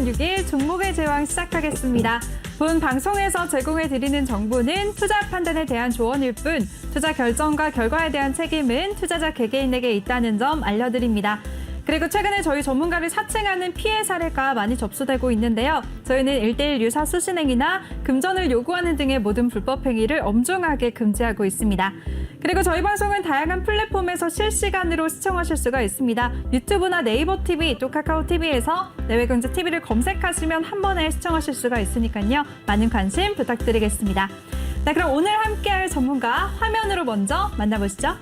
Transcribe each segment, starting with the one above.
6일 종목의 제왕 시작하겠습니다. 본 방송에서 제공해드리는 정보는 투자 판단에 대한 조언일 뿐 투자 결정과 결과에 대한 책임은 투자자 개개인에게 있다는 점 알려드립니다. 그리고 최근에 저희 전문가를 사칭하는 피해 사례가 많이 접수되고 있는데요. 저희는 1:1 유사 수신행위나 금전을 요구하는 등의 모든 불법 행위를 엄중하게 금지하고 있습니다. 그리고 저희 방송은 다양한 플랫폼에서 실시간으로 시청하실 수가 있습니다. 유튜브나 네이버 TV, 또 카카오 TV에서 내외경제TV를 검색하시면 한 번에 시청하실 수가 있으니까요. 많은 관심 부탁드리겠습니다. 네, 그럼 오늘 함께할 전문가 화면으로 먼저 만나보시죠.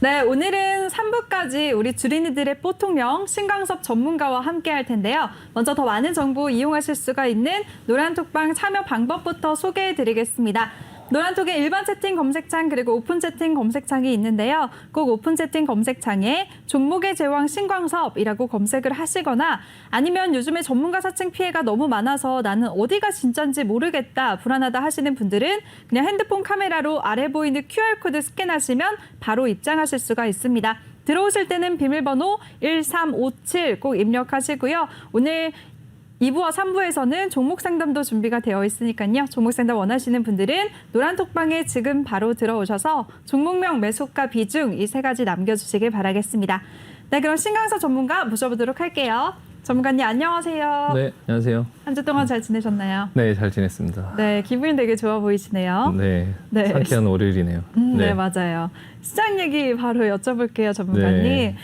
네, 오늘은 3부까지 우리 주린이들의 뽀통령 신광섭 전문가와 함께 할 텐데요. 먼저 더 많은 정보 이용하실 수가 있는 노란톡방 참여 방법부터 소개해 드리겠습니다. 노란톡에 일반 채팅 검색창 그리고 오픈 채팅 검색창이 있는데요. 꼭 오픈 채팅 검색창에 종목의 제왕 신광섭이라고 검색을 하시거나 아니면 요즘에 전문가 사칭 피해가 너무 많아서 나는 어디가 진짜인지 모르겠다, 불안하다 하시는 분들은 그냥 핸드폰 카메라로 아래 보이는 QR코드 스캔하시면 바로 입장하실 수가 있습니다. 들어오실 때는 비밀번호 1357 꼭 입력하시고요. 오늘 2부와 3부에서는 종목 상담도 준비가 되어 있으니까요. 종목 상담 원하시는 분들은 노란톡방에 지금 바로 들어오셔서 종목명, 매수가, 비중 이 3가지 남겨주시길 바라겠습니다. 네, 그럼 신광섭 전문가 모셔보도록 할게요. 전문가님 안녕하세요. 네, 안녕하세요. 한 주 동안 잘 지내셨나요? 네, 잘 지냈습니다. 네, 기분이 되게 좋아 보이시네요. 네, 네. 상쾌한 월요일이네요. 네, 맞아요. 시장 얘기 바로 여쭤볼게요, 전문가님. 네.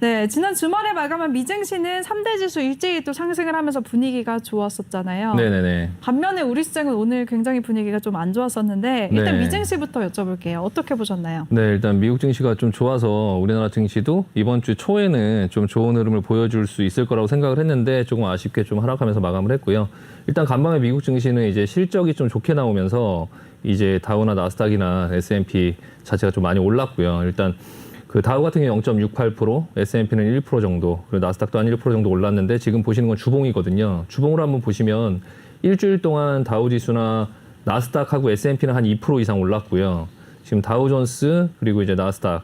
네, 지난 주말에 마감한 미증시는 3대 지수 일제히 또 상승을 하면서 분위기가 좋았었잖아요. 네네네. 반면에 우리 시장은 오늘 굉장히 분위기가 좀 안 좋았었는데 일단 네. 미증시부터 여쭤볼게요. 어떻게 보셨나요? 네, 일단 미국 증시가 좀 좋아서 우리나라 증시도 이번 주 초에는 좀 좋은 흐름을 보여줄 수 있을 거라고 생각을 했는데 조금 아쉽게 좀 하락하면서 마감을 했고요. 일단 간밤에 미국 증시는 이제 실적이 좀 좋게 나오면서 이제 다우나 나스닥이나 S&P 자체가 좀 많이 올랐고요. 일단 그 다우 같은 경우 0.68%, S&P는 1% 정도, 그리고 나스닥도 한 1% 정도 올랐는데 지금 보시는 건 주봉이거든요. 주봉으로 한번 보시면 일주일 동안 다우 지수나 나스닥하고 S&P는 한 2% 이상 올랐고요. 지금 다우존스 그리고 이제 나스닥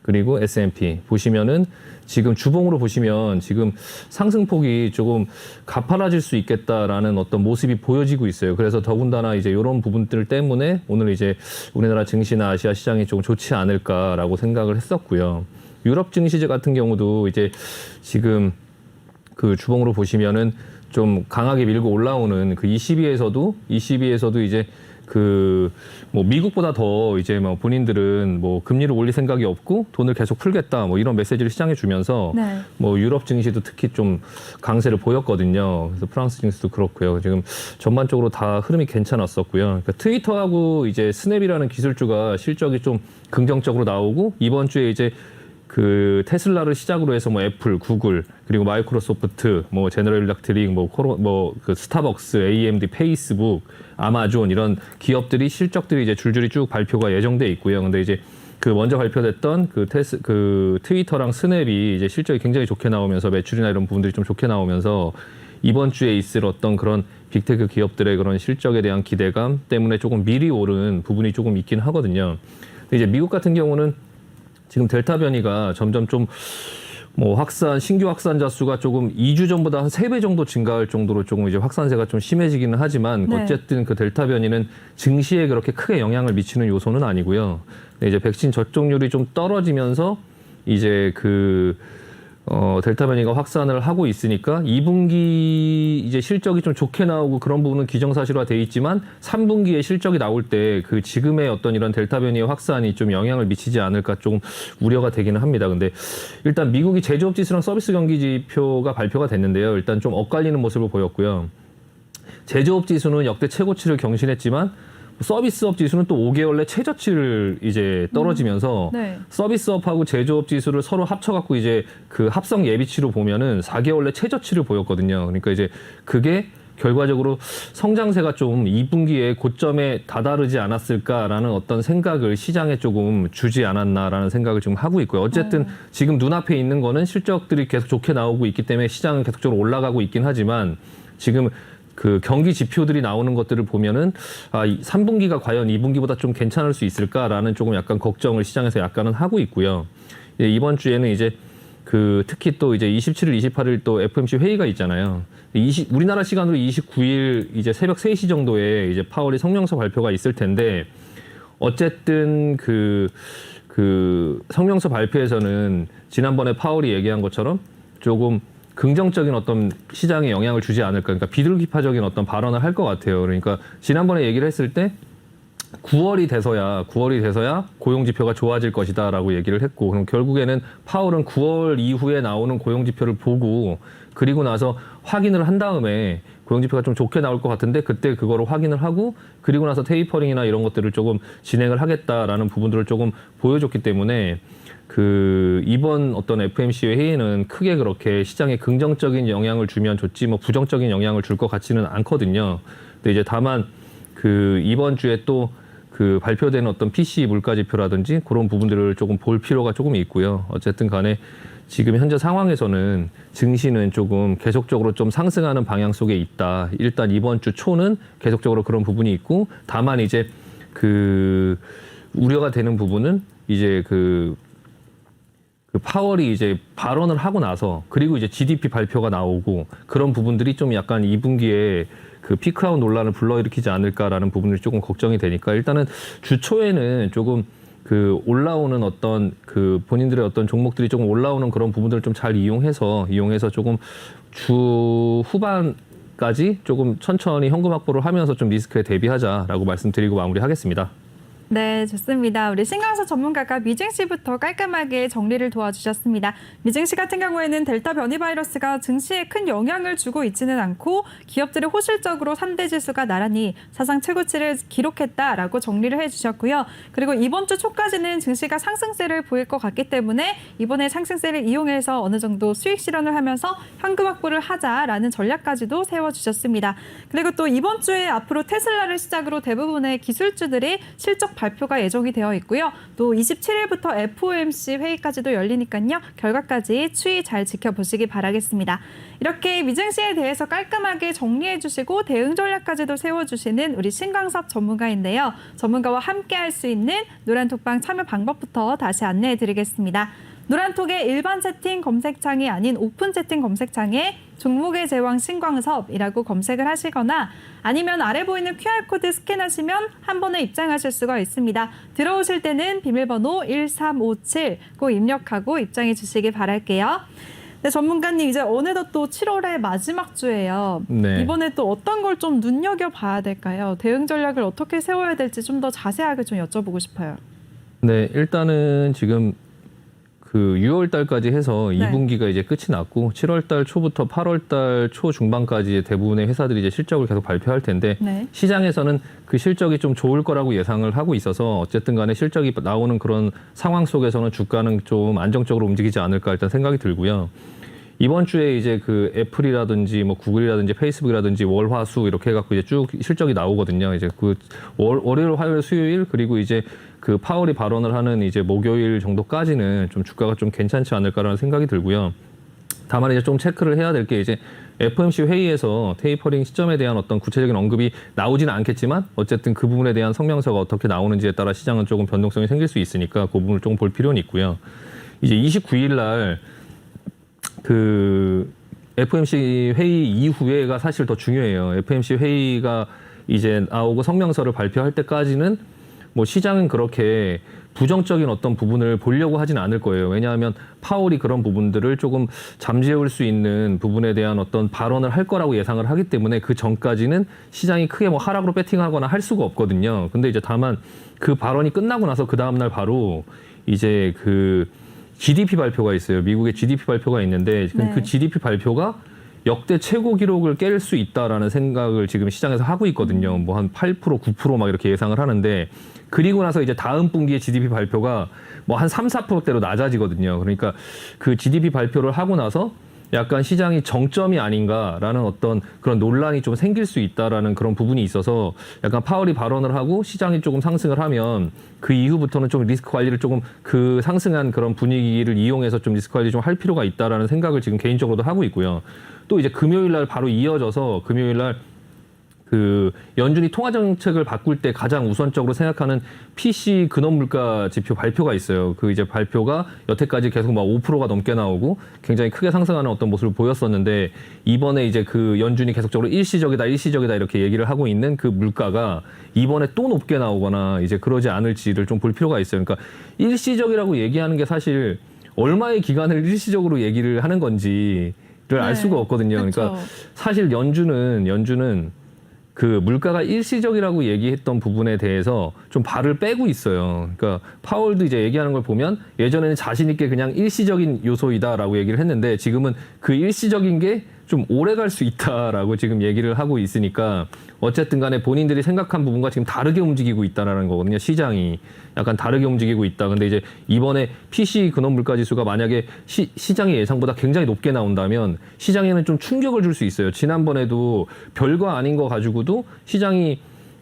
그리고 S&P 보시면은 지금 주봉으로 보시면 지금 상승폭이 조금 가파라질 수 있겠다라는 어떤 모습이 보여지고 있어요. 그래서 더군다나 이제 이런 부분들 때문에 오늘 이제 우리나라 증시나 아시아 시장이 조금 좋지 않을까라고 생각을 했었고요. 유럽 증시 같은 경우도 이제 지금 그 주봉으로 보시면은 좀 강하게 밀고 올라오는 그 22에서도 이제 그 뭐 미국보다 더 이제 뭐 본인들은 뭐 금리를 올릴 생각이 없고 돈을 계속 풀겠다 뭐 이런 메시지를 시장에 주면서 네. 뭐 유럽 증시도 특히 좀 강세를 보였거든요. 그래서 프랑스 증시도 그렇고요. 지금 전반적으로 다 흐름이 괜찮았었고요. 그러니까 트위터하고 이제 스냅이라는 기술주가 실적이 좀 긍정적으로 나오고 이번 주에 이제 그 테슬라를 시작으로 해서 뭐 애플, 구글, 그리고 마이크로소프트, 뭐 제너럴 일렉트릭, 그 스타벅스, AMD, 페이스북, 아마존 이런 기업들이 실적들이 이제 줄줄이 쭉 발표가 예정돼 있고요. 근데 이제 그 먼저 발표됐던 그 트위터랑 스냅이 이제 실적이 굉장히 좋게 나오면서 매출이나 이런 부분들이 좀 좋게 나오면서 이번 주에 있을 어떤 그런 빅테크 기업들의 그런 실적에 대한 기대감 때문에 조금 미리 오른 부분이 조금 있긴 하거든요. 근데 이제 미국 같은 경우는 지금 델타 변이가 점점 좀 뭐 신규 확산자 수가 조금 2주 전보다 한 3배 정도 증가할 정도로 조금 이제 확산세가 좀 심해지기는 하지만 네. 어쨌든 그 델타 변이는 증시에 그렇게 크게 영향을 미치는 요소는 아니고요. 근데 이제 백신 접종률이 좀 떨어지면서 이제 델타 변이가 확산을 하고 있으니까 2분기 이제 실적이 좀 좋게 나오고 그런 부분은 기정사실화 돼 있지만 3분기에 실적이 나올 때 그 지금의 어떤 이런 델타 변이의 확산이 좀 영향을 미치지 않을까 좀 우려가 되기는 합니다. 근데 일단 미국이 제조업 지수랑 서비스 경기 지표가 발표가 됐는데요. 일단 좀 엇갈리는 모습을 보였고요. 제조업 지수는 역대 최고치를 경신했지만 서비스업 지수는 또 5개월 내 최저치를 이제 떨어지면서 네. 서비스업하고 제조업 지수를 서로 합쳐갖고 이제 그 합성 예비치로 보면은 4개월 내 최저치를 보였거든요. 그러니까 이제 그게 결과적으로 성장세가 좀 2분기에 고점에 다다르지 않았을까라는 어떤 생각을 시장에 조금 주지 않았나라는 생각을 지금 하고 있고요. 어쨌든 지금 눈앞에 있는 거는 실적들이 계속 좋게 나오고 있기 때문에 시장은 계속적으로 올라가고 있긴 하지만 지금 그 경기 지표들이 나오는 것들을 보면은 3분기가 과연 2분기보다 좀 괜찮을 수 있을까라는 조금 약간 걱정을 시장에서 약간은 하고 있고요. 이번 주에는 이제 그 특히 또 이제 27일, 28일 또 FOMC 회의가 있잖아요. 우리나라 시간으로 29일 이제 새벽 3시 정도에 이제 파월이 성명서 발표가 있을 텐데 어쨌든 그 성명서 발표에서는 지난번에 파월이 얘기한 것처럼 조금 긍정적인 어떤 시장에 영향을 주지 않을까. 그러니까 비둘기파적인 어떤 발언을 할 것 같아요. 그러니까 지난번에 얘기를 했을 때 9월이 돼서야 고용 지표가 좋아질 것이다라고 얘기를 했고, 그럼 결국에는 파월은 9월 이후에 나오는 고용 지표를 보고 그리고 나서 확인을 한 다음에 고용 지표가 좀 좋게 나올 것 같은데 그때 그거를 확인을 하고 그리고 나서 테이퍼링이나 이런 것들을 조금 진행을 하겠다라는 부분들을 조금 보여줬기 때문에 그 이번 어떤 FOMC 회의는 크게 그렇게 시장에 긍정적인 영향을 주면 좋지 뭐 부정적인 영향을 줄 것 같지는 않거든요. 근데 이제 다만 그 이번 주에 또 그 발표되는 어떤 PCE 물가 지표라든지 그런 부분들을 조금 볼 필요가 조금 있고요. 어쨌든 간에 지금 현재 상황에서는 증시는 조금 계속적으로 좀 상승하는 방향 속에 있다. 일단 이번 주 초는 계속적으로 그런 부분이 있고, 다만 이제 그 우려가 되는 부분은 이제 그 파월이 이제 발언을 하고 나서 그리고 이제 GDP 발표가 나오고 그런 부분들이 좀 약간 2분기에 그 피크아웃 논란을 불러일으키지 않을까라는 부분이 조금 걱정이 되니까 일단은 주 초에는 조금 그 올라오는 어떤 그 본인들의 어떤 종목들이 조금 올라오는 그런 부분들을 좀 잘 이용해서 조금 주 후반까지 조금 천천히 현금 확보를 하면서 좀 리스크에 대비하자라고 말씀드리고 마무리하겠습니다. 네, 좋습니다. 우리 신강서 전문가가 미증 씨부터 깔끔하게 정리를 도와주셨습니다. 미증 씨 같은 경우에는 델타 변이 바이러스가 증시에 큰 영향을 주고 있지는 않고 기업들의 호실적으로 3대 지수가 나란히 사상 최고치를 기록했다라고 정리를 해주셨고요. 그리고 이번 주 초까지는 증시가 상승세를 보일 것 같기 때문에 이번에 상승세를 이용해서 어느 정도 수익 실현을 하면서 현금 확보를 하자라는 전략까지도 세워주셨습니다. 그리고 또 이번 주에 앞으로 테슬라를 시작으로 대부분의 기술주들이 실적 발표가 예정이 되어 있고요. 또 27일부터 FOMC 회의까지도 열리니까요. 결과까지 추이 잘 지켜보시기 바라겠습니다. 이렇게 미증시에 대해서 깔끔하게 정리해 주시고 대응 전략까지도 세워주시는 우리 신광섭 전문가인데요. 전문가와 함께 할 수 있는 노란톡방 참여 방법부터 다시 안내해 드리겠습니다. 노란톡의 일반 채팅 검색창이 아닌 오픈 채팅 검색창에 종목의 제왕 신광섭이라고 검색을 하시거나 아니면 아래 보이는 QR코드 스캔하시면 한 번에 입장하실 수가 있습니다. 들어오실 때는 비밀번호 1357 꼭 입력하고 입장해 주시기 바랄게요. 네, 전문가님 이제 어느덧 또 7월의 마지막 주예요. 네. 이번에 또 어떤 걸 좀 눈여겨봐야 될까요? 대응 전략을 어떻게 세워야 될지 좀 더 자세하게 좀 여쭤보고 싶어요. 네, 일단은 지금 그 6월 달까지 해서 네. 2분기가 이제 끝이 났고 7월 달 초부터 8월 달 초 중반까지 대부분의 회사들이 이제 실적을 계속 발표할 텐데 네. 시장에서는 그 실적이 좀 좋을 거라고 예상을 하고 있어서 어쨌든 간에 실적이 나오는 그런 상황 속에서는 주가는 좀 안정적으로 움직이지 않을까 일단 생각이 들고요. 이번 주에 이제 그 애플이라든지 뭐 구글이라든지 페이스북이라든지 월, 화, 수 이렇게 해갖고 이제 쭉 실적이 나오거든요. 이제 그 월요일, 화요일, 수요일 그리고 이제 그 파월이 발언을 하는 이제 목요일 정도까지는 좀 주가가 좀 괜찮지 않을까라는 생각이 들고요. 다만 이제 좀 체크를 해야 될 게 이제 FOMC 회의에서 테이퍼링 시점에 대한 어떤 구체적인 언급이 나오지는 않겠지만 어쨌든 그 부분에 대한 성명서가 어떻게 나오는지에 따라 시장은 조금 변동성이 생길 수 있으니까 그 부분을 조금 볼 필요는 있고요. 이제 29일 날 그 FOMC 회의 이후에가 사실 더 중요해요. FOMC 회의가 이제 나오고 성명서를 발표할 때까지는 뭐 시장은 그렇게 부정적인 어떤 부분을 보려고 하지는 않을 거예요. 왜냐하면 파월이 그런 부분들을 조금 잠재울 수 있는 부분에 대한 어떤 발언을 할 거라고 예상을 하기 때문에 그 전까지는 시장이 크게 뭐 하락으로 배팅하거나 할 수가 없거든요. 근데 이제 다만 그 발언이 끝나고 나서 그 다음날 바로 이제 그 GDP 발표가 있어요. 미국의 GDP 발표가 있는데 네. 그 GDP 발표가 역대 최고 기록을 깰 수 있다라는 생각을 지금 시장에서 하고 있거든요. 뭐 한 8%, 9% 막 이렇게 예상을 하는데 그리고 나서 이제 다음 분기에 GDP 발표가 뭐 한 3, 4%대로 낮아지거든요. 그러니까 그 GDP 발표를 하고 나서 약간 시장이 정점이 아닌가라는 어떤 그런 논란이 좀 생길 수 있다라는 그런 부분이 있어서 약간 파월이 발언을 하고 시장이 조금 상승을 하면 그 이후부터는 좀 리스크 관리를 조금 그 상승한 그런 분위기를 이용해서 좀 리스크 관리 좀 할 필요가 있다라는 생각을 지금 개인적으로도 하고 있고요. 또 이제 금요일 날 바로 이어져서 금요일 날 그 연준이 통화 정책을 바꿀 때 가장 우선적으로 생각하는 PC 근원 물가 지표 발표가 있어요. 그 이제 발표가 여태까지 계속 막 5%가 넘게 나오고 굉장히 크게 상승하는 어떤 모습을 보였었는데 이번에 이제 그 연준이 계속적으로 일시적이다 이렇게 얘기를 하고 있는 그 물가가 이번에 또 높게 나오거나 이제 그러지 않을지를 좀 볼 필요가 있어요. 그러니까 일시적이라고 얘기하는 게 사실 얼마의 기간을 일시적으로 얘기를 하는 건지를 알 수가 없거든요. 그쵸. 그러니까 사실 연준은 그 물가가 일시적이라고 얘기했던 부분에 대해서 좀 발을 빼고 있어요. 그러니까 파월도 이제 얘기하는 걸 보면 예전에는 자신 있게 그냥 일시적인 요소이다라고 얘기를 했는데 지금은 그 일시적인 게 좀 오래 갈 수 있다라고 지금 얘기를 하고 있으니까 어쨌든 간에 본인들이 생각한 부분과 지금 다르게 움직이고 있다라는 거거든요. 시장이 약간 다르게 움직이고 있다. 근데 이제 이번에 PC 근원 물가 지수가 만약에 시장의 예상보다 굉장히 높게 나온다면 시장에는 좀 충격을 줄 수 있어요. 지난번에도 별거 아닌 거 가지고도 시장이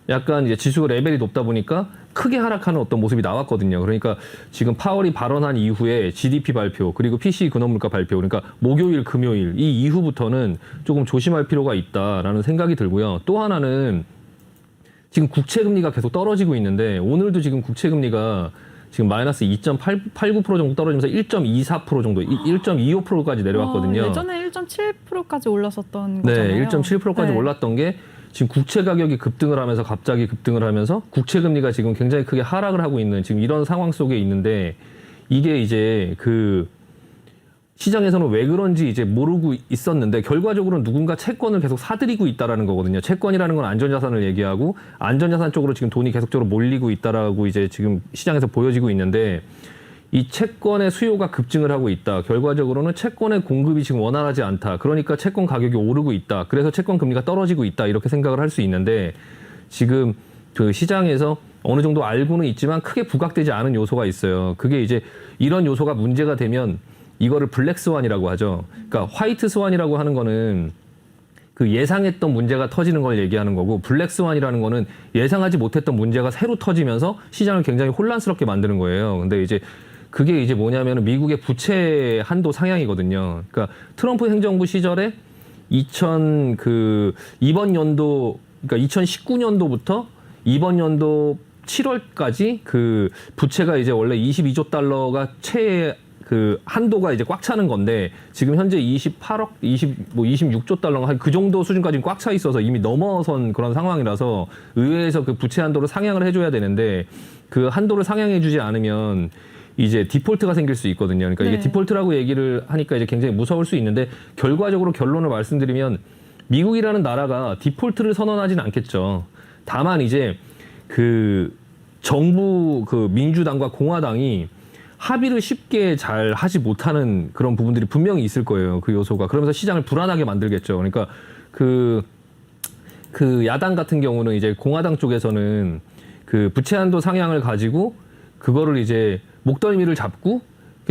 약간 이제 지수가 레벨이 높다 보니까 크게 하락하는 어떤 모습이 나왔거든요. 그러니까 지금 파월이 발언한 이후에 GDP 발표 그리고 PC 근원 물가 발표 그러니까 목요일, 금요일 이 이후부터는 조금 조심할 필요가 있다라는 생각이 들고요. 또 하나는 지금 국채 금리가 계속 떨어지고 있는데 오늘도 지금 국채 금리가 지금 마이너스 2.89% 정도 떨어지면서 1.24% 정도, 1.25%까지 내려왔거든요. 예전에 1.7%까지 올랐었던 네, 거잖아요. 1.7%까지 올랐던 게 지금 국채 가격이 급등을 하면서 갑자기 급등을 하면서 국채 금리가 지금 굉장히 크게 하락을 하고 있는 지금 이런 상황 속에 있는데 이게 이제 그 시장에서는 왜 그런지 이제 모르고 있었는데 결과적으로는 누군가 채권을 계속 사들이고 있다라는 거거든요. 채권이라는 건 안전자산을 얘기하고 안전자산 쪽으로 지금 돈이 계속적으로 몰리고 있다라고 이제 지금 시장에서 보여지고 있는데 이 채권의 수요가 급증을 하고 있다. 결과적으로는 채권의 공급이 지금 원활하지 않다. 그러니까 채권 가격이 오르고 있다. 그래서 채권 금리가 떨어지고 있다. 이렇게 생각을 할 수 있는데 지금 그 시장에서 어느 정도 알고는 있지만 크게 부각되지 않은 요소가 있어요. 그게 이제 이런 요소가 문제가 되면 이거를 블랙 스완이라고 하죠. 그러니까 화이트 스완이라고 하는 거는 그 예상했던 문제가 터지는 걸 얘기하는 거고 블랙 스완이라는 거는 예상하지 못했던 문제가 새로 터지면서 시장을 굉장히 혼란스럽게 만드는 거예요. 근데 이제 그게 이제 뭐냐면 미국의 부채 한도 상향이거든요. 그러니까 트럼프 행정부 시절에 이번 연도 그러니까 2019년도부터 이번 연도 7월까지 그 부채가 이제 원래 22조 달러가 그 한도가 이제 꽉 차는 건데 지금 현재 26조 달러가 그 정도 수준까지 꽉 차 있어서 이미 넘어선 그런 상황이라서 의회에서 그 부채 한도를 상향을 해줘야 되는데 그 한도를 상향해주지 않으면 이제 디폴트가 생길 수 있거든요. 그러니까 이게 디폴트라고 얘기를 하니까 이제 굉장히 무서울 수 있는데 결과적으로 결론을 말씀드리면 미국이라는 나라가 디폴트를 선언하진 않겠죠. 다만 이제 그 정부 그 민주당과 공화당이 합의를 쉽게 잘 하지 못하는 그런 부분들이 분명히 있을 거예요. 그 요소가. 그러면서 시장을 불안하게 만들겠죠. 그러니까 그 야당 같은 경우는 이제 공화당 쪽에서는 그 부채 한도 상향을 가지고 그거를 이제 목덜미를 잡고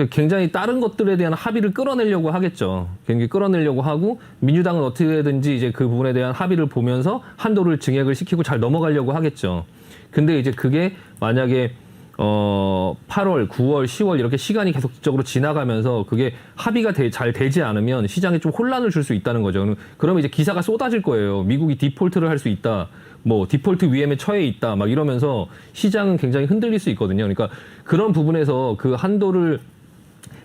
굉장히 다른 것들에 대한 합의를 끌어내려고 하겠죠. 굉장히 끌어내려고 하고 민주당은 어떻게든지 이제 그 부분에 대한 합의를 보면서 한도를 증액을 시키고 잘 넘어가려고 하겠죠. 근데 이제 그게 만약에 8월, 9월, 10월 이렇게 시간이 계속적으로 지나가면서 그게 합의가 잘 되지 않으면 시장에 좀 혼란을 줄 수 있다는 거죠. 그러면 이제 기사가 쏟아질 거예요. 미국이 디폴트를 할 수 있다. 뭐 디폴트 위험에 처해 있다. 막 이러면서 시장은 굉장히 흔들릴 수 있거든요. 그러니까 그런 부분에서 그 한도를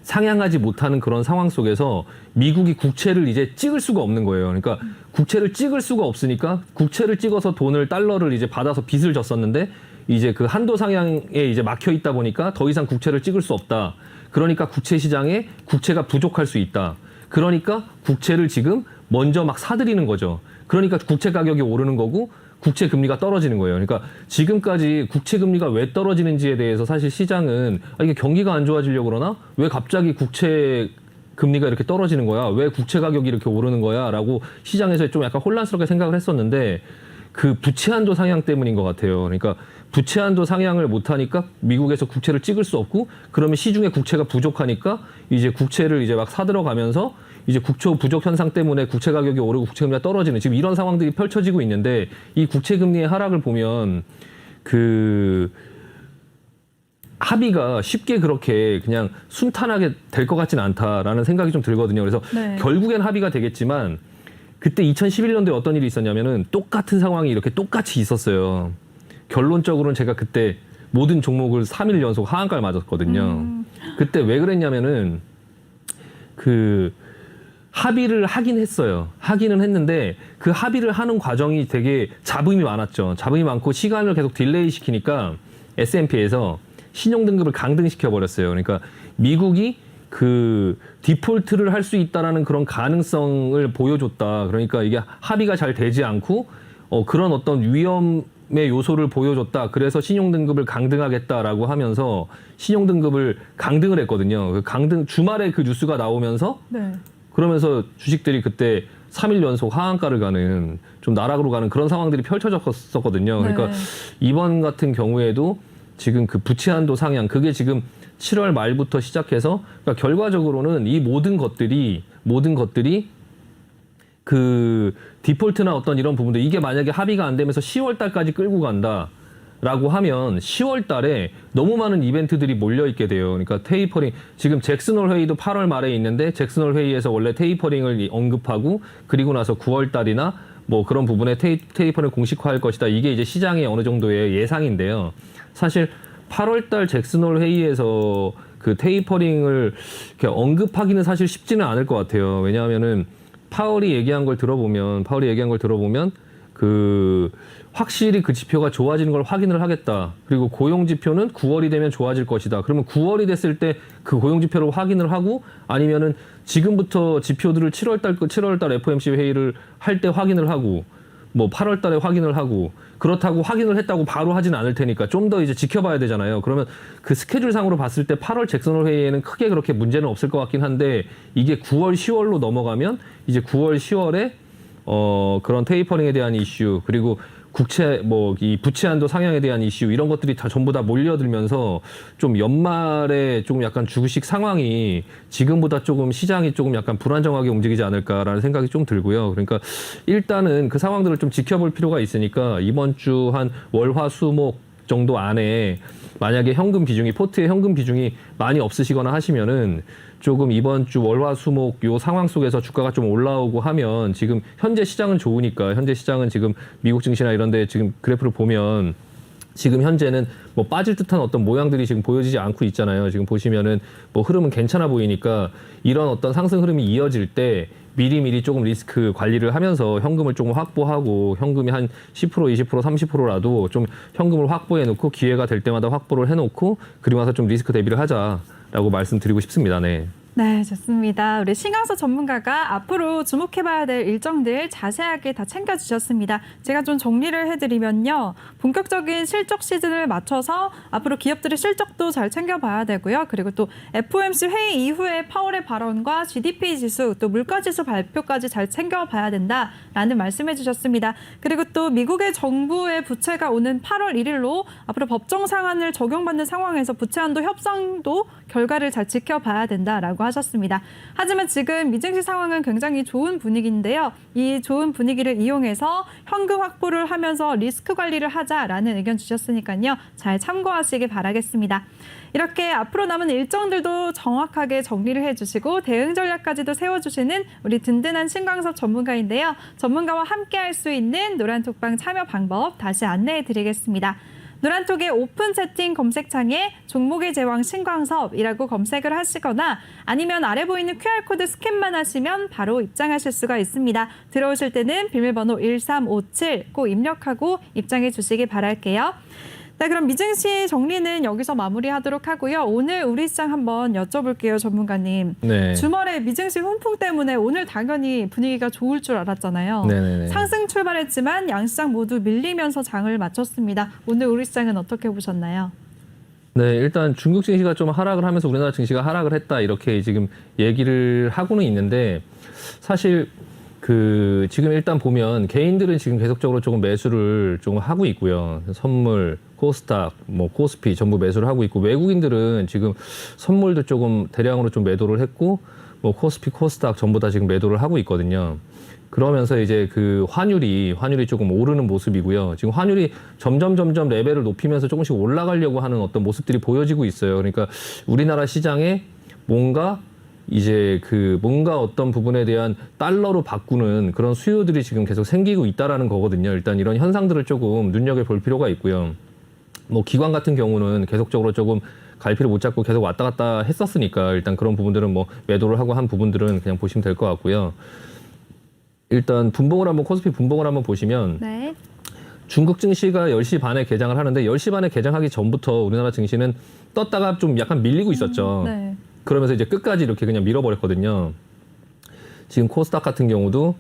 상향하지 못하는 그런 상황 속에서 미국이 국채를 이제 찍을 수가 없는 거예요. 그러니까 국채를 찍을 수가 없으니까 국채를 찍어서 달러를 이제 받아서 빚을 졌었는데 이제 그 한도 상향에 이제 막혀 있다 보니까 더 이상 국채를 찍을 수 없다. 그러니까 국채 시장에 국채가 부족할 수 있다. 그러니까 국채를 지금 먼저 막 사들이는 거죠. 그러니까 국채 가격이 오르는 거고 국채 금리가 떨어지는 거예요. 그러니까 지금까지 국채 금리가 왜 떨어지는지에 대해서 사실 시장은 이게 경기가 안 좋아지려고 그러나 왜 갑자기 국채 금리가 이렇게 떨어지는 거야? 왜 국채 가격이 이렇게 오르는 거야? 라고 시장에서 좀 약간 혼란스럽게 생각을 했었는데 그 부채 한도 상향 때문인 것 같아요. 그러니까 부채 한도 상향을 못하니까 미국에서 국채를 찍을 수 없고 그러면 시중에 국채가 부족하니까 이제 국채를 이제 막 사들어가면서 이제 국채 부족 현상 때문에 국채 가격이 오르고 국채 금리가 떨어지는 지금 이런 상황들이 펼쳐지고 있는데 이 국채 금리의 하락을 보면 그 합의가 쉽게 그렇게 그냥 순탄하게 될 것 같지는 않다라는 생각이 좀 들거든요. 그래서 결국엔 합의가 되겠지만 그때 2011년도에 어떤 일이 있었냐면은 똑같은 상황이 이렇게 똑같이 있었어요. 결론적으로는 제가 그때 모든 종목을 3일 연속 하한가를 맞았거든요. 그때 왜 그랬냐면은 그 합의를 하긴 했어요. 하기는 했는데 그 합의를 하는 과정이 되게 잡음이 많았죠. 잡음이 많고 시간을 계속 딜레이 시키니까 S&P에서 신용등급을 강등시켜 버렸어요. 그러니까 미국이 그 디폴트를 할 수 있다라는 그런 가능성을 보여줬다. 그러니까 이게 합의가 잘 되지 않고 그런 어떤 위험의 요소를 보여줬다. 그래서 신용등급을 강등하겠다라고 하면서 신용등급을 강등을 했거든요. 그 강등 주말에 그 뉴스가 나오면서 네. 그러면서 주식들이 그때 3일 연속 하한가를 가는 좀 나락으로 가는 그런 상황들이 펼쳐졌었거든요. 그러니까 네. 이번 같은 경우에도 지금 그 부채 한도 상향 그게 지금 7월 말부터 시작해서 그러니까 결과적으로는 이 모든 것들이 그 디폴트나 어떤 이런 부분들 이게 만약에 합의가 안 되면서 10월 달까지 끌고 간다라고 하면 10월 달에 너무 많은 이벤트들이 몰려 있게 돼요. 그러니까 테이퍼링 지금 잭슨홀 회의도 8월 말에 있는데 잭슨홀 회의에서 원래 테이퍼링을 언급하고 그리고 나서 9월 달이나 뭐 그런 부분에 테이퍼링을 공식화할 것이다. 이게 이제 시장의 어느 정도의 예상인데요. 사실 8월 달 잭슨홀 회의에서 그 테이퍼링을 이렇게 언급하기는 사실 쉽지는 않을 것 같아요. 왜냐하면은 파월이 얘기한 걸 들어보면 그 확실히 그 지표가 좋아지는 걸 확인을 하겠다. 그리고 고용 지표는 9월이 되면 좋아질 것이다. 그러면 9월이 됐을 때 그 고용 지표를 확인을 하고 아니면은 지금부터 지표들을 7월 달 FOMC 회의를 할 때 확인을 하고 뭐 8월 달에 확인을 하고 그렇다고 확인을 했다고 바로 하진 않을 테니까 좀 더 이제 지켜봐야 되잖아요. 그러면 그 스케줄상으로 봤을 때 8월 잭슨홀 회의에는 크게 그렇게 문제는 없을 것 같긴 한데 이게 9월, 10월로 넘어가면 이제 9월, 10월에 그런 테이퍼링에 대한 이슈 그리고 국채 뭐 이 부채 한도 상향에 대한 이슈 이런 것들이 다 전부 다 몰려들면서 좀 연말에 조금 약간 주식 상황이 지금보다 조금 시장이 조금 약간 불안정하게 움직이지 않을까라는 생각이 좀 들고요. 그러니까 일단은 그 상황들을 좀 지켜볼 필요가 있으니까 이번 주 한 월화수목 정도 안에 만약에 현금 비중이 포트에 현금 비중이 많이 없으시거나 하시면은 조금 이번 주 월화수목 요 상황 속에서 주가가 좀 올라오고 하면 지금 현재 시장은 좋으니까 현재 시장은 지금 미국 증시나 이런 데 지금 그래프를 보면 지금 현재는 뭐 빠질 듯한 어떤 모양들이 지금 보여지지 않고 있잖아요. 지금 보시면은 뭐 흐름은 괜찮아 보이니까 이런 어떤 상승 흐름이 이어질 때 미리미리 조금 리스크 관리를 하면서 현금을 조금 확보하고 현금이 한 10%, 20%, 30%라도 좀 현금을 확보해 놓고 기회가 될 때마다 확보를 해 놓고 그리고 나서 좀 리스크 대비를 하자라고 말씀드리고 싶습니다. 네. 네, 좋습니다. 우리 신강서 전문가가 앞으로 주목해봐야 될 일정들 자세하게 다 챙겨주셨습니다. 제가 좀 정리를 해드리면요. 본격적인 실적 시즌을 맞춰서 앞으로 기업들의 실적도 잘 챙겨봐야 되고요. 그리고 또 FOMC 회의 이후에 파월의 발언과 GDP 지수, 또 물가지수 발표까지 잘 챙겨봐야 된다라는 말씀해 주셨습니다. 그리고 또 미국의 정부의 부채가 오는 8월 1일로 앞으로 법정 상한을 적용받는 상황에서 부채 한도 협상도 결과를 잘 지켜봐야 된다라고 하셨습니다. 하지만 지금 미증시 상황은 굉장히 좋은 분위기인데요. 이 좋은 분위기를 이용해서 현금 확보를 하면서 리스크 관리를 하자라는 의견 주셨으니까요. 잘 참고하시기 바라겠습니다. 이렇게 앞으로 남은 일정들도 정확하게 정리를 해주시고 대응 전략까지도 세워주시는 우리 든든한 신광섭 전문가인데요. 전문가와 함께할 수 있는 노란톡방 참여 방법 다시 안내해드리겠습니다. 노란톡의 오픈 채팅 검색창에 종목의 제왕 신광섭이라고 검색을 하시거나 아니면 아래 보이는 QR코드 스캔만 하시면 바로 입장하실 수가 있습니다. 들어오실 때는 비밀번호 1357 꼭 입력하고 입장해 주시기 바랄게요. 네, 그럼 미증시 정리는 여기서 마무리하도록 하고요. 오늘 우리 시장 한번 여쭤볼게요, 전문가님. 네. 주말에 미증시 훈풍 때문에 오늘 당연히 분위기가 좋을 줄 알았잖아요. 네네네. 상승 출발했지만 양시장 모두 밀리면서 장을 마쳤습니다. 오늘 우리 시장은 어떻게 보셨나요? 네, 일단 중국 증시가 좀 하락을 하면서 우리나라 증시가 하락을 했다 이렇게 지금 얘기를 하고는 있는데 사실 그 지금 일단 보면 개인들은 지금 계속적으로 조금 매수를 조금 하고 있고요. 선물, 코스닥, 뭐 코스피 전부 매수를 하고 있고 외국인들은 지금 선물도 조금 대량으로 좀 매도를 했고 뭐 코스피, 코스닥 전부 다 지금 매도를 하고 있거든요. 그러면서 이제 그 환율이 조금 오르는 모습이고요. 지금 환율이 점점 레벨을 높이면서 조금씩 올라가려고 하는 어떤 모습들이 보여지고 있어요. 그러니까 우리나라 시장에 뭔가 이제 그 뭔가 어떤 부분에 대한 달러로 바꾸는 그런 수요들이 지금 계속 생기고 있다라는 거거든요. 일단 이런 현상들을 조금 눈여겨볼 필요가 있고요. 뭐 기관 같은 경우는 계속적으로 조금 갈피를 못 잡고 계속 왔다 갔다 했었으니까 일단 그런 부분들은 뭐 매도를 하고 한 부분들은 그냥 보시면 될 것 같고요. 일단 분봉을 한번 코스피 분봉을 한번 보시면 네. 중국 증시가 10시 반에 개장을 하는데 10시 반에 개장하기 전부터 우리나라 증시는 떴다가 좀 약간 밀리고 있었죠. 네. 그러면서 이제 끝까지 이렇게 그냥 밀어버렸거든요. 지금 코스닥 같은 경우도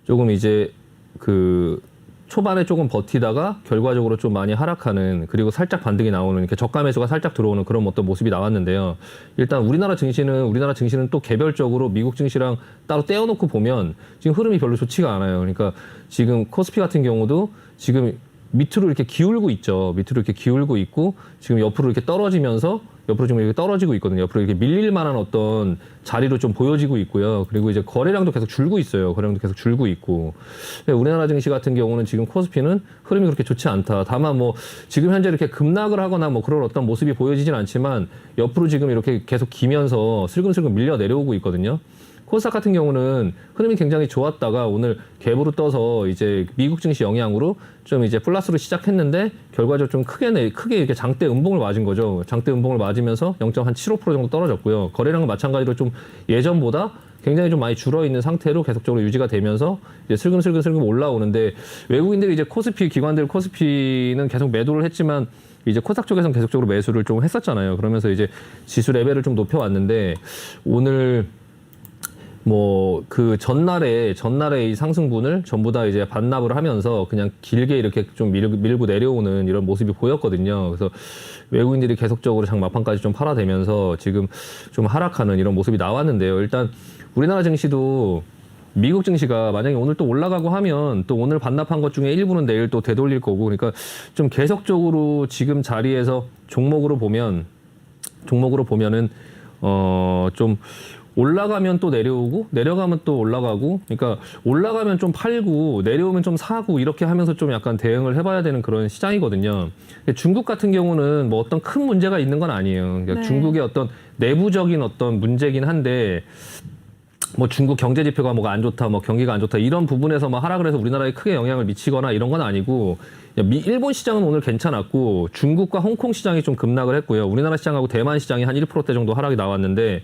조금 이제 그 초반에 조금 버티다가 결과적으로 좀 많이 하락하는, 그리고 살짝 반등이 나오는, 이렇게 저가 매수가 살짝 들어오는 그런 어떤 모습이 나왔는데요. 일단 우리나라 증시는 또 개별적으로 미국 증시랑 따로 떼어놓고 보면 지금 흐름이 별로 좋지가 않아요. 그러니까 지금 코스피 같은 경우도 지금 밑으로 이렇게 기울고 있죠. 밑으로 이렇게 기울고 있고 지금 옆으로 이렇게 떨어지면서 옆으로 지금 이렇게 떨어지고 있거든요. 옆으로 이렇게 밀릴 만한 어떤 자리로 좀 보여지고 있고요. 그리고 이제 거래량도 계속 줄고 있어요. 거래량도 계속 줄고 있고. 우리나라 증시 같은 경우는 지금 코스피는 흐름이 그렇게 좋지 않다. 다만 뭐 지금 현재 이렇게 급락을 하거나 뭐 그런 어떤 모습이 보여지진 않지만 옆으로 지금 이렇게 계속 기면서 슬금슬금 밀려 내려오고 있거든요. 코스닥 같은 경우는 흐름이 굉장히 좋았다가 오늘 갭으로 떠서 이제 미국 증시 영향으로 좀 이제 플러스로 시작했는데 결과적으로 좀 크게 이렇게 장대 음봉을 맞은 거죠. 장대 음봉을 맞으면서 0.75% 정도 떨어졌고요. 거래량은 마찬가지로 좀 예전보다 굉장히 좀 많이 줄어 있는 상태로 계속적으로 유지가 되면서 이제 슬금슬금 올라오는데, 외국인들이 이제 기관들 코스피는 계속 매도를 했지만 이제 코스닥 쪽에서는 계속적으로 매수를 좀 했었잖아요. 그러면서 이제 지수 레벨을 좀 높여왔는데 오늘 뭐 그 전날에 이 상승분을 전부 다 이제 반납을 하면서 그냥 길게 이렇게 좀 밀고 내려오는 이런 모습이 보였거든요. 그래서 외국인들이 계속적으로 장 막판까지 좀 팔아대면서 지금 좀 하락하는 이런 모습이 나왔는데요. 일단 우리나라 증시도 미국 증시가 만약에 오늘 또 올라가고 하면 또 오늘 반납한 것 중에 일부는 내일 또 되돌릴 거고, 그러니까 좀 계속적으로 지금 자리에서 종목으로 보면은 좀 올라가면 또 내려오고 내려가면 또 올라가고, 그러니까 올라가면 좀 팔고 내려오면 좀 사고 이렇게 하면서 좀 약간 대응을 해봐야 되는 그런 시장이거든요. 중국 같은 경우는 뭐 어떤 큰 문제가 있는 건 아니에요. 그러니까 네. 중국의 어떤 내부적인 어떤 문제긴 한데 뭐 중국 경제 지표가 뭐가 안 좋다, 뭐 경기가 안 좋다 이런 부분에서 뭐 하락을 해서 우리나라에 크게 영향을 미치거나 이런 건 아니고, 일본 시장은 오늘 괜찮았고 중국과 홍콩 시장이 좀 급락을 했고요. 우리나라 시장하고 대만 시장이 한 1%대 정도 하락이 나왔는데,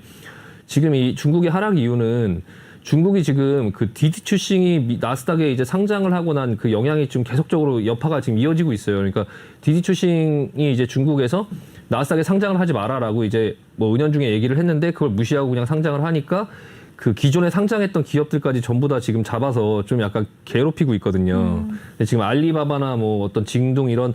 지금 이 중국의 하락 이유는 중국이 지금 그 디디추싱이 나스닥에 이제 상장을 하고 난 그 영향이 좀 계속적으로 여파가 지금 이어지고 있어요. 그러니까 디디추싱이 이제 중국에서 나스닥에 상장을 하지 마라라고 이제 뭐 은연중에 얘기를 했는데 그걸 무시하고 그냥 상장을 하니까 그 기존에 상장했던 기업들까지 전부 다 지금 잡아서 좀 약간 괴롭히고 있거든요. 근데 지금 알리바바나 뭐 어떤 징동 이런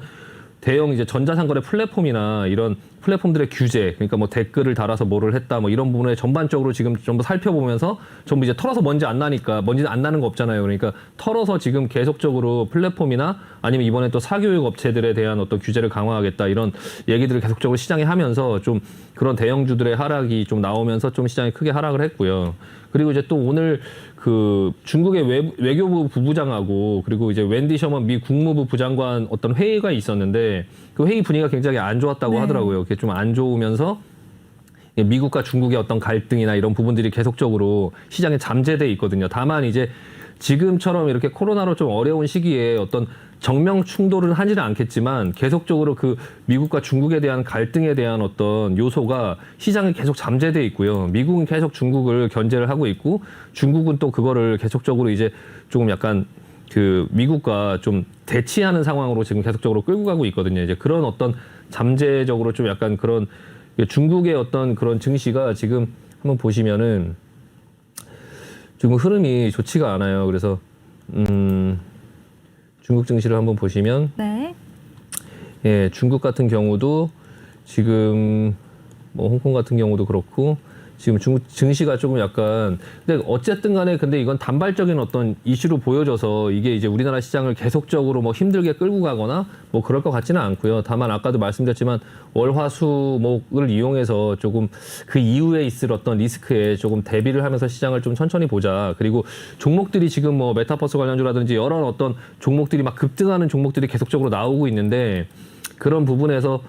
대형 이제 전자상거래 플랫폼이나 이런 플랫폼들의 규제, 그러니까 뭐 댓글을 달아서 뭐를 했다, 뭐 이런 부분에 전반적으로 지금 전부 살펴보면서 전부 이제 털어서 먼지 안 나는 거 없잖아요. 그러니까 털어서 지금 계속적으로 플랫폼이나 아니면 이번에 또 사교육 업체들에 대한 어떤 규제를 강화하겠다 이런 얘기들을 계속적으로 시장에 하면서 좀 그런 대형주들의 하락이 좀 나오면서 좀 시장이 크게 하락을 했고요. 그리고 이제 또 오늘 그 중국의 외교부 부부장하고 그리고 이제 웬디 셔먼 미 국무부 부장관 어떤 회의가 있었는데 그 회의 분위기가 굉장히 안 좋았다고 네. 하더라고요. 그게 좀 안 좋으면서 미국과 중국의 어떤 갈등이나 이런 부분들이 계속적으로 시장에 잠재돼 있거든요. 다만 이제 지금처럼 이렇게 코로나로 좀 어려운 시기에 어떤 정면 충돌은 하지는 않겠지만 계속적으로 그 미국과 중국에 대한 갈등에 대한 어떤 요소가 시장에 계속 잠재돼 있고요. 미국은 계속 중국을 견제를 하고 있고 중국은 또 그거를 계속적으로 이제 조금 약간 그 미국과 좀 대치하는 상황으로 지금 계속적으로 끌고 가고 있거든요. 이제 그런 어떤 잠재적으로 좀 약간 그런 중국의 어떤 그런 증시가 지금 한번 보시면은 지금 흐름이 좋지가 않아요. 그래서 중국 증시를 한번 보시면 네. 예, 중국 같은 경우도 지금 뭐 홍콩 같은 경우도 그렇고 지금 중국 증시가 조금 약간 근데 어쨌든 간에 근데 이건 단발적인 어떤 이슈로 보여져서 이게 이제 우리나라 시장을 계속적으로 뭐 힘들게 끌고 가거나 뭐 그럴 것 같지는 않고요. 다만 아까도 말씀드렸지만 월화수목을 이용해서 조금 그 이후에 있을 어떤 리스크에 조금 대비를 하면서 시장을 좀 천천히 보자. 그리고 종목들이 지금 뭐 메타버스 관련주라든지 여러 어떤 종목들이 막 급등하는 종목들이 계속적으로 나오고 있는데 그런 부분에서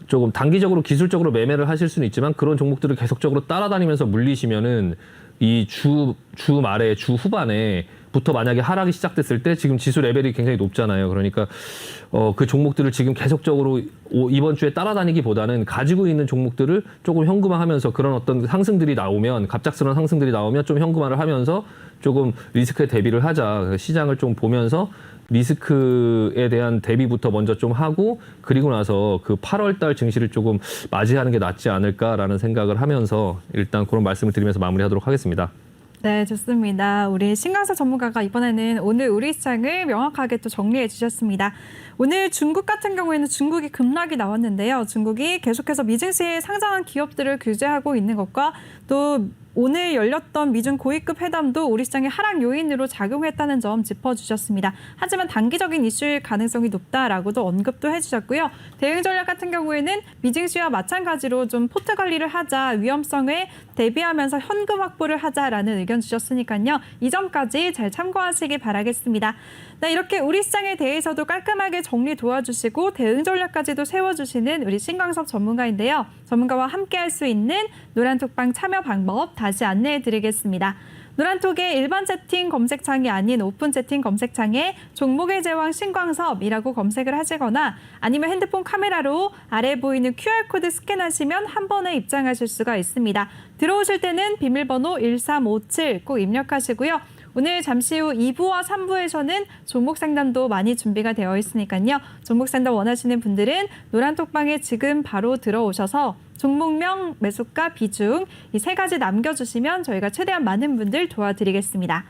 조금 단기적으로 기술적으로 매매를 하실 수는 있지만 그런 종목들을 계속적으로 따라다니면서 물리시면은 이 주 말에 주 후반에부터 만약에 하락이 시작됐을 때 지금 지수 레벨이 굉장히 높잖아요. 그러니까 그 종목들을 지금 계속적으로 이번 주에 따라다니기보다는 가지고 있는 종목들을 조금 현금화하면서 그런 어떤 상승들이 나오면 갑작스러운 상승들이 나오면 좀 현금화를 하면서 조금 리스크에 대비를 하자. 시장을 좀 보면서 리스크에 대한 대비부터 먼저 좀 하고 그리고 나서 그 8월 달 증시를 조금 맞이하는 게 낫지 않을까라는 생각을 하면서 일단 그런 말씀을 드리면서 마무리하도록 하겠습니다. 네, 좋습니다. 우리 신강사 전문가가 이번에는 오늘 우리 시장을 명확하게 또 정리해 주셨습니다. 오늘 중국 같은 경우에는 중국이 급락이 나왔는데요. 중국이 계속해서 미증시에 상장한 기업들을 규제하고 있는 것과 또 오늘 열렸던 미중 고위급 회담도 우리 시장의 하락 요인으로 작용했다는 점 짚어주셨습니다. 하지만 단기적인 이슈일 가능성이 높다라고도 언급도 해주셨고요. 대응 전략 같은 경우에는 미증시와 마찬가지로 좀 포트 관리를 하자, 위험성에 대비하면서 현금 확보를 하자라는 의견 주셨으니까요. 이 점까지 잘 참고하시기 바라겠습니다. 네, 이렇게 우리 시장에 대해서도 깔끔하게 정리 도와주시고 대응 전략까지도 세워주시는 우리 신광섭 전문가인데요. 전문가와 함께할 수 있는 노란톡방 참여 방법 다시 안내해드리겠습니다. 노란톡의 일반 채팅 검색창이 아닌 오픈 채팅 검색창에 종목의 제왕 신광섭이라고 검색을 하시거나 아니면 핸드폰 카메라로 아래 보이는 QR코드 스캔하시면 한 번에 입장하실 수가 있습니다. 들어오실 때는 비밀번호 1357 꼭 입력하시고요. 오늘 잠시 후 2부와 3부에서는 종목 상담도 많이 준비가 되어 있으니까요. 종목 상담 원하시는 분들은 노란톡방에 지금 바로 들어오셔서 종목명, 매수가, 비중 이 세 가지 남겨주시면 저희가 최대한 많은 분들 도와드리겠습니다.